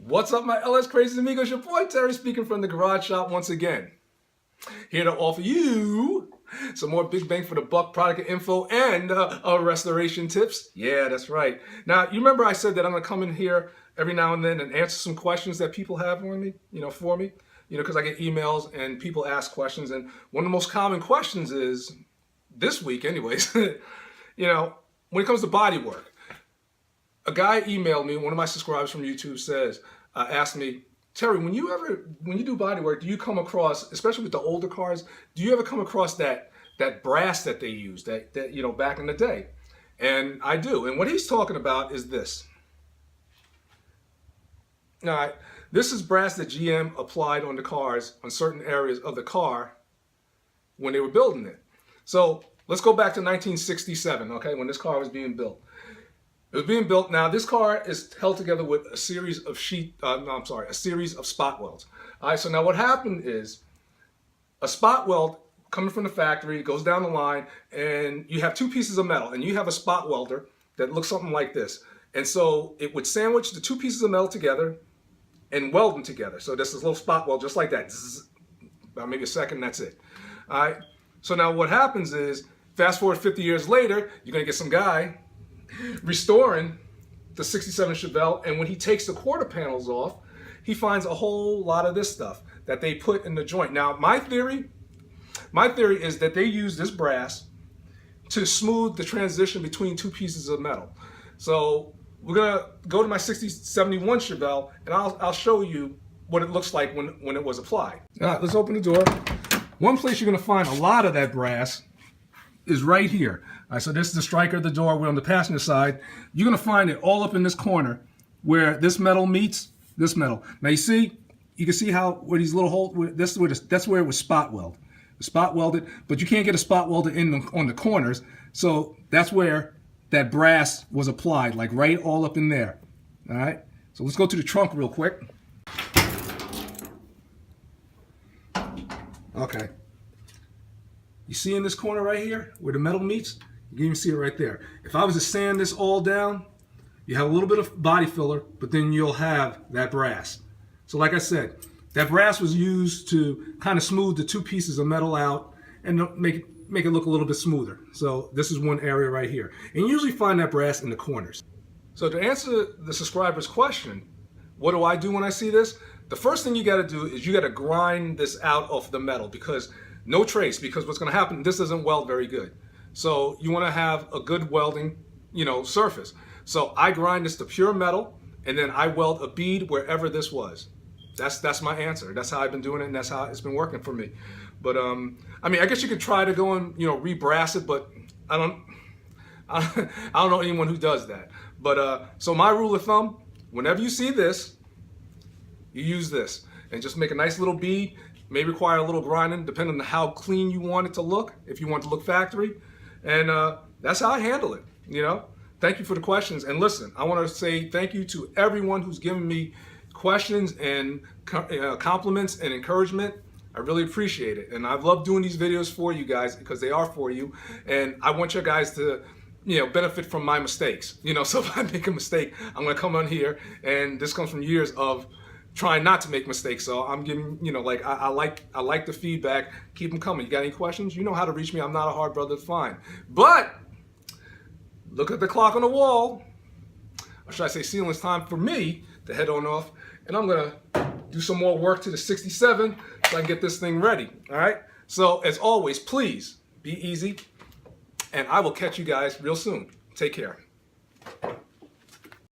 What's up, my LS Crazy Amigos? Your boy Terry speaking from the garage shop once again. Here to offer you some more big bang for the buck product info and restoration tips. Yeah, that's right. Now, you remember I said that I'm going to come in here every now and then and answer some questions that people have for me, because I get emails and people ask questions. And one of the most common questions is, this week anyways, when it comes to body work. A guy emailed me, one of my subscribers from YouTube asked me, Terry, when you do body work, do you come across, especially with the older cars, do you ever come across that brass that they use, that back in the day? And I do. And what he's talking about is this. Now, this is brass that GM applied on the cars, on certain areas of the car when they were building it. So let's go back to 1967, okay, when this car was being built. It was being built. Now, this car is held together with a series of a series of spot welds. All right, so now what happened is a spot weld coming from the factory goes down the line, and you have two pieces of metal, and you have a spot welder that looks something like this. And so it would sandwich the two pieces of metal together and weld them together. So this is a little spot weld just like that. Zzz, about maybe a second, that's it. All right, so now what happens is, fast forward 50 years later, you're going to get some guy restoring the 67 Chevelle, and when he takes the quarter panels off, he finds a whole lot of this stuff that they put in the joint. Now, my theory is that they use this brass to smooth the transition between two pieces of metal. So we're gonna go to my 71 Chevelle, and I'll show you what it looks like when it was applied. All right, let's open the door. One place you're gonna find a lot of that brass is right here. All right, so this is the striker of the door. We're on the passenger side. You're going to find it all up in this corner where this metal meets this metal. Now you can see how where these little holes. That's where it was spot welded. Spot welded, but you can't get a spot welded on the corners. So that's where that brass was applied, like right all up in there. All right. So let's go to the trunk real quick. Okay. You see in this corner right here, where the metal meets? You can even see it right there. If I was to sand this all down, you have a little bit of body filler, but then you'll have that brass. So like I said, that brass was used to kind of smooth the two pieces of metal out and make it look a little bit smoother. So this is one area right here. And you usually find that brass in the corners. So to answer the subscriber's question, what do I do when I see this? The first thing you got to do is you got to grind this out of the metal, because no trace, because what's going to happen, this doesn't weld very good. So you want to have a good welding, surface. So I grind this to pure metal, and then I weld a bead wherever this was. That's my answer. That's how I've been doing it, and that's how it's been working for me. But I guess you could try to go and re-brass it, but I don't know anyone who does that. But so my rule of thumb: whenever you see this, you use this and just make a nice little bead. May require a little grinding depending on how clean you want it to look, if you want it to look factory. And that's how I handle it, Thank you for the questions. And listen, I want to say thank you to everyone who's given me questions and compliments and encouragement. I really appreciate it. And I love doing these videos for you guys, because they are for you. And I want you guys to benefit from my mistakes. So if I make a mistake, I'm going to come on here, and this comes from years of trying not to make mistakes. So I'm giving, I like the feedback. Keep them coming. You got any questions? You know how to reach me. I'm not a hard brother to find. But look at the clock on the wall. Or should I say ceiling? It's time for me to head on off. And I'm going to do some more work to the 67 so I can get this thing ready. All right? So as always, please be easy. And I will catch you guys real soon. Take care.